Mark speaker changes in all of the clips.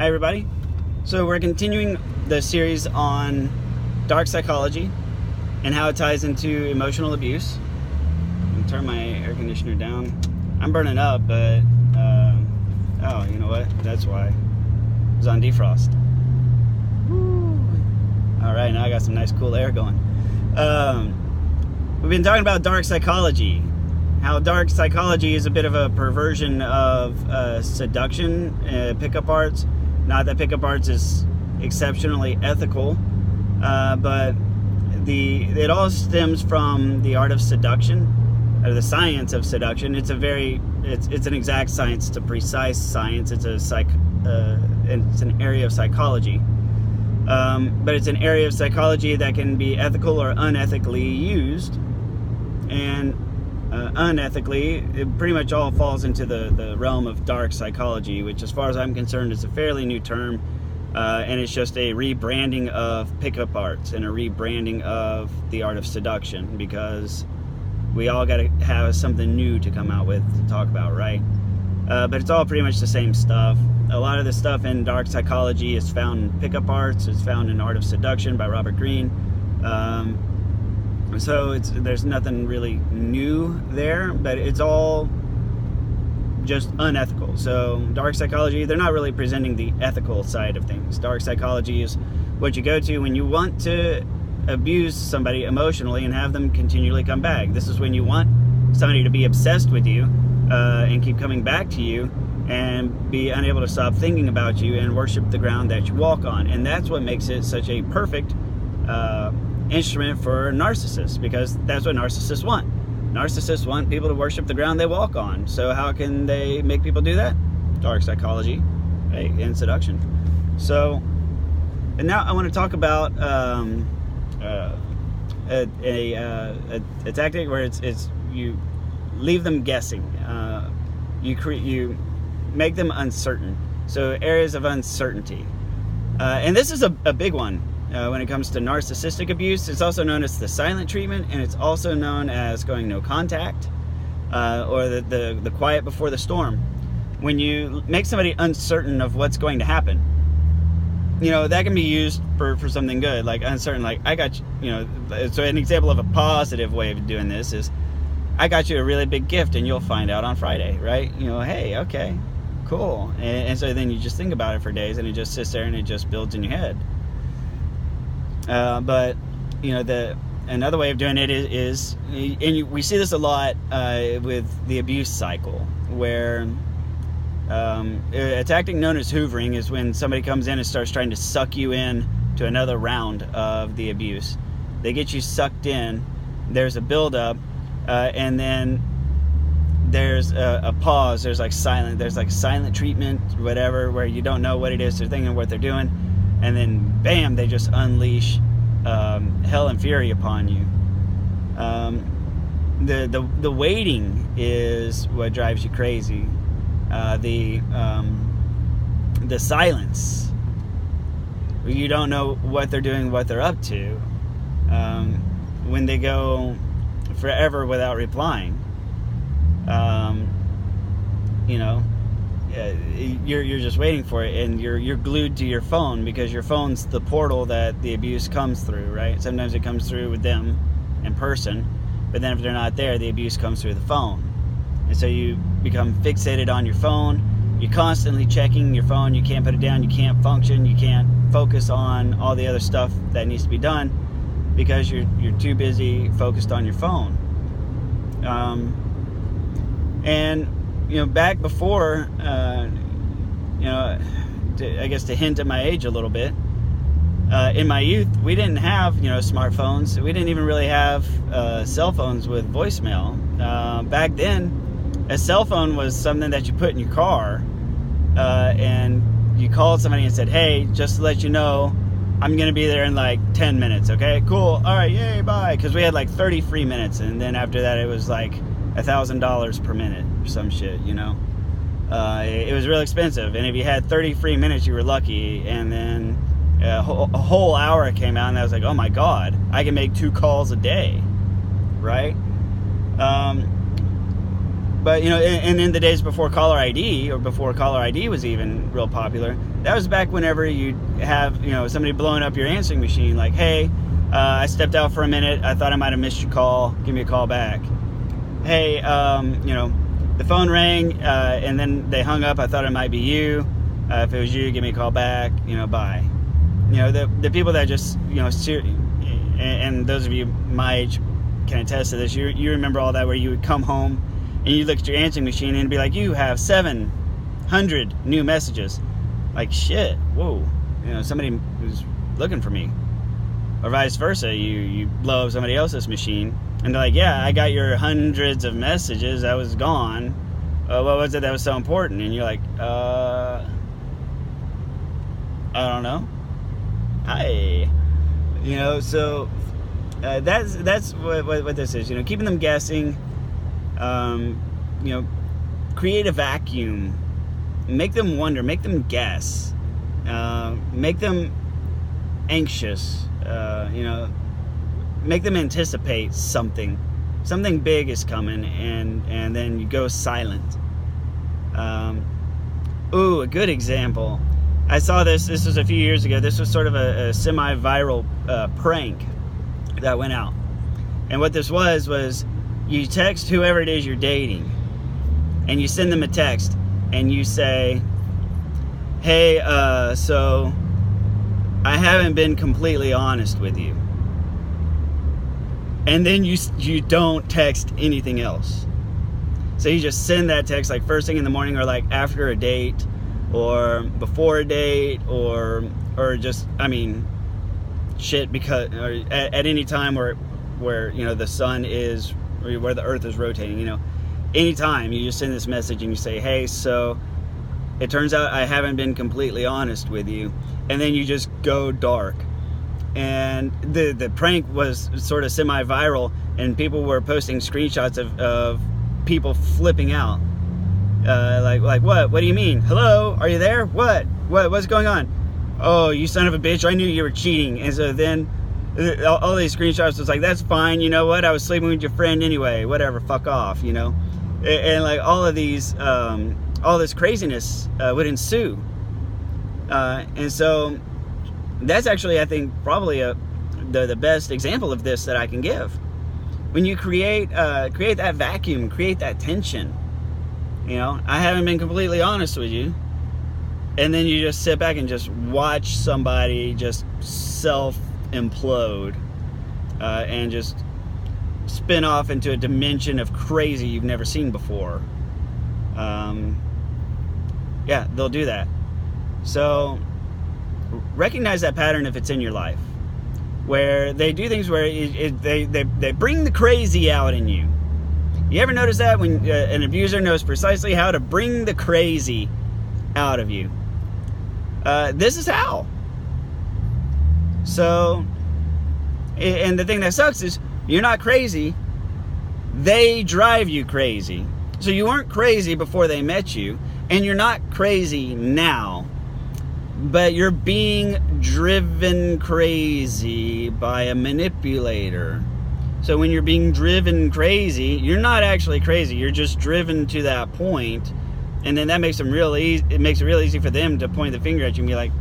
Speaker 1: Hi everybody. So we're continuing the series on dark psychology and how it ties into emotional abuse. I'm gonna turn my air conditioner down. I'm burning up, but oh, you know what? That's why. It was on defrost. Woo. All right, now I got some nice cool air going. We've been talking about dark psychology. How dark psychology is a bit of a perversion of seduction, pickup arts. Not that pickup arts is exceptionally ethical, but it all stems from the art of seduction, or the science of seduction. It's an exact science. It's a precise science. It's an area of psychology, but it's an area of psychology that can be ethical or unethically used, and unethically, it pretty much all falls into the realm of dark psychology, which, as far as I'm concerned, is a fairly new term, and it's just a rebranding of pickup arts and a rebranding of the art of seduction, because we all got to have something new to come out with to talk about, right? But it's all pretty much the same stuff. A lot of the stuff in dark psychology is found in pickup arts. It's found in Art of Seduction by Robert Greene. So there's nothing really new there, but it's all just unethical. So dark psychology, they're not really presenting the ethical side of things. Dark psychology is what you go to when you want to abuse somebody emotionally and have them continually come back. This is when you want somebody to be obsessed with you and keep coming back to you and be unable to stop thinking about you and worship the ground that you walk on. And that's what makes it such a perfect instrument for narcissists, because that's what narcissists want. Narcissists want people to worship the ground they walk on. So how can they make people do that? Dark psychology, right, and seduction. So, and now I want to talk about a tactic where it's you leave them guessing. You make them uncertain. So areas of uncertainty, and this is a big one. When it comes to narcissistic abuse. It's also known as the silent treatment, and it's also known as going no contact, or the quiet before the storm. When you make somebody uncertain of what's going to happen, that can be used for something good, like uncertain, like I got you, so an example of a positive way of doing this is, I got you a really big gift and you'll find out on Friday, right? Hey, okay, cool. And so then you just think about it for days, and it just sits there and it just builds in your head. But another way of doing it is we see this a lot with the abuse cycle, where a tactic known as hoovering is when somebody comes in and starts trying to suck you in to another round of the abuse. They get you sucked in, there's a buildup, and then there's a pause, there's like silent treatment, whatever, where you don't know what it is they're thinking, what they're doing, and then bam, they just unleash hell and fury upon you. The waiting is what drives you crazy. The silence, you don't know what they're doing, what they're up to, when they go forever without replying. You're just waiting for it, and you're glued to your phone, because your phone's the portal that the abuse comes through, right? Sometimes it comes through with them in person, but then if they're not there, the abuse comes through the phone. And so you become fixated on your phone. You're constantly checking your phone. You can't put it down. You can't function. You can't focus on all the other stuff that needs to be done, because you're too busy focused on your phone. Back before, I guess to hint at my age a little bit, in my youth, we didn't have, smartphones. We didn't even really have cell phones with voicemail. Back then, a cell phone was something that you put in your car, and you called somebody and said, hey, just to let you know, I'm going to be there in like 10 minutes, okay? Cool. All right, yay, bye. Because we had like 30 free minutes, and then after that, it was like $1,000 per minute or some shit, it was real expensive, and if you had 30 free minutes, you were lucky. And then a whole hour came out, and I was like, oh my god, I can make 2 calls a day, right? But, and in the days before caller ID, or before caller ID was even real popular, that was back whenever you'd have, somebody blowing up your answering machine, like, hey, I stepped out for a minute, I thought I might have missed your call, give me a call back. Hey, the phone rang, and then they hung up, I thought it might be you. If it was you, give me a call back, bye. The people that just, and those of you my age can attest to this, you remember all that, where you would come home and you look at your answering machine and it'd be like, you have 700 new messages. Like, shit, whoa, somebody was looking for me. Or vice versa, you blow up somebody else's machine and they're like, yeah, I got your hundreds of messages, I was gone. What was it that was so important? And you're like, I don't know. Hi. So that's what this is. Keeping them guessing. Create a vacuum. Make them wonder. Make them guess. Make them anxious. Make them anticipate something. Something big is coming, and then you go silent. A good example. I saw this was a few years ago. This was sort of a semi-viral prank that went out. And what this was you text whoever it is you're dating, and you send them a text, and you say, hey, so I haven't been completely honest with you. And then you don't text anything else. So you just send that text like first thing in the morning, or like after a date, or before a date, or just, shit, because, or at any time where the sun is, or where the earth is rotating, anytime you just send this message and you say, hey, so it turns out I haven't been completely honest with you, and then you just go dark. And the prank was sort of semi-viral, and people were posting screenshots of people flipping out. Like what do you mean? Hello, are you there? What's going on? Oh, you son of a bitch, I knew you were cheating. And so then all these screenshots was like, that's fine, you know what, I was sleeping with your friend anyway, whatever, fuck off, and like all of these all this craziness would ensue, and so that's actually, I think, probably the best example of this that I can give. When you create that vacuum, create that tension. I haven't been completely honest with you, and then you just sit back and just watch somebody just self-implode and just spin off into a dimension of crazy you've never seen before. Yeah, they'll do that. So recognize that pattern if it's in your life, where they do things where they bring the crazy out in you. You ever notice that when an abuser knows precisely how to bring the crazy out of you? This is how. So, and the thing that sucks is you're not crazy. They drive you crazy. So you weren't crazy before they met you, and you're not crazy now. But you're being driven crazy by a manipulator. So when you're being driven crazy, you're not actually crazy. You're just driven to that point, and then that makes them real easy. It makes it real easy for them to point the finger at you and be like,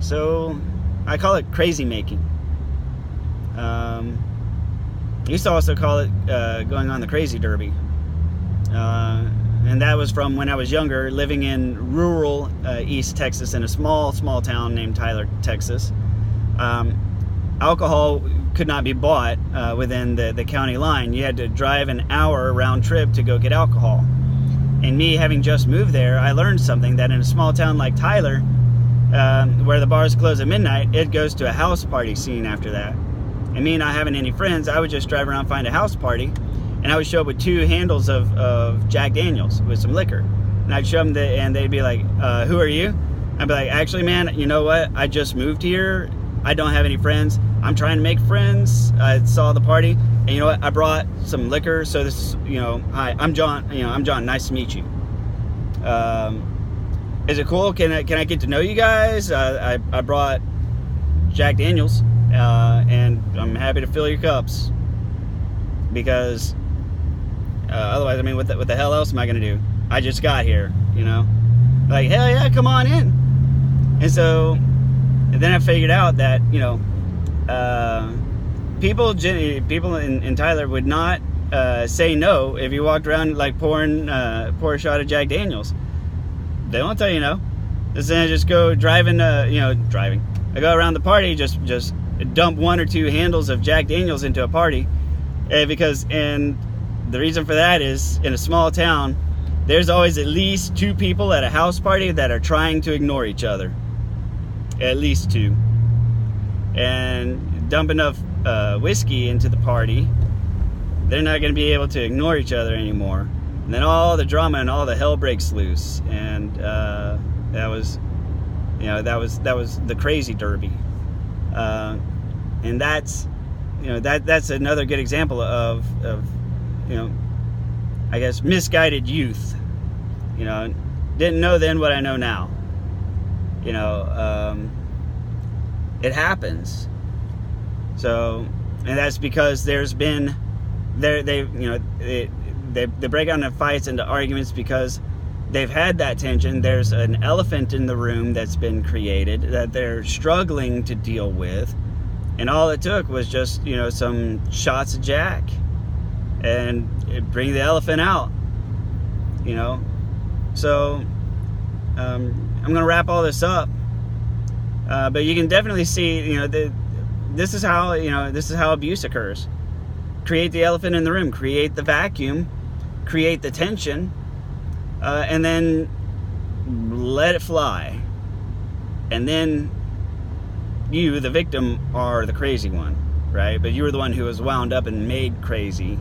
Speaker 1: So I call it crazy making. I used to also call it going on the crazy derby. And that was from when I was younger, living in rural East Texas in a small town named Tyler, Texas. Alcohol could not be bought within the county line. You had to drive an hour round trip to go get alcohol. And me, having just moved there, I learned something, that in a small town like Tyler, where the bars close at midnight, it goes to a house party scene after that. And me not having any friends, I would just drive around, find a house party, and I would show up with 2 handles of Jack Daniels with some liquor. And I'd show them, and they'd be like, who are you? I'd be like, actually, man, you know what? I just moved here. I don't have any friends. I'm trying to make friends. I saw the party, and you know what? I brought some liquor. So this, hi, I'm John. I'm John. Nice to meet you. Is it cool? Can I get to know you guys? I brought Jack Daniels. and I'm happy to fill your cups, because otherwise, I mean, what the hell else am I gonna do? I just got here, you know? Like, hell yeah, come on in. And so, and then I figured out that, you know, people in Tyler would not say no if you walked around like pouring pour a shot of Jack Daniels. They won't tell you no. Then I just go driving. I go around the party, just dump 1 or 2 handles of Jack Daniels into a party, and the reason for that is, in a small town, there's always at least 2 people at a house party that are trying to ignore each other. At least 2. And dump enough whiskey into the party, they're not going to be able to ignore each other anymore. And then all the drama and all the hell breaks loose. And that was the crazy derby. And that's another good example of I guess misguided youth. Didn't know then what I know now. It happens. So, and that's because there's been they break out into fights, into arguments, because they've had that tension. There's an elephant in the room that's been created that they're struggling to deal with, and all it took was just some shots of Jack and bring the elephant out. So I'm gonna wrap all this up, but you can definitely see this is how abuse occurs. Create the elephant in the room, create the vacuum, create the tension, and then let it fly. And then you, the victim, are the crazy one, right? But you were the one who was wound up and made crazy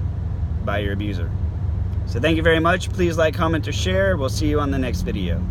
Speaker 1: by your abuser. So thank you very much. Please like, comment, or share. We'll see you on the next video.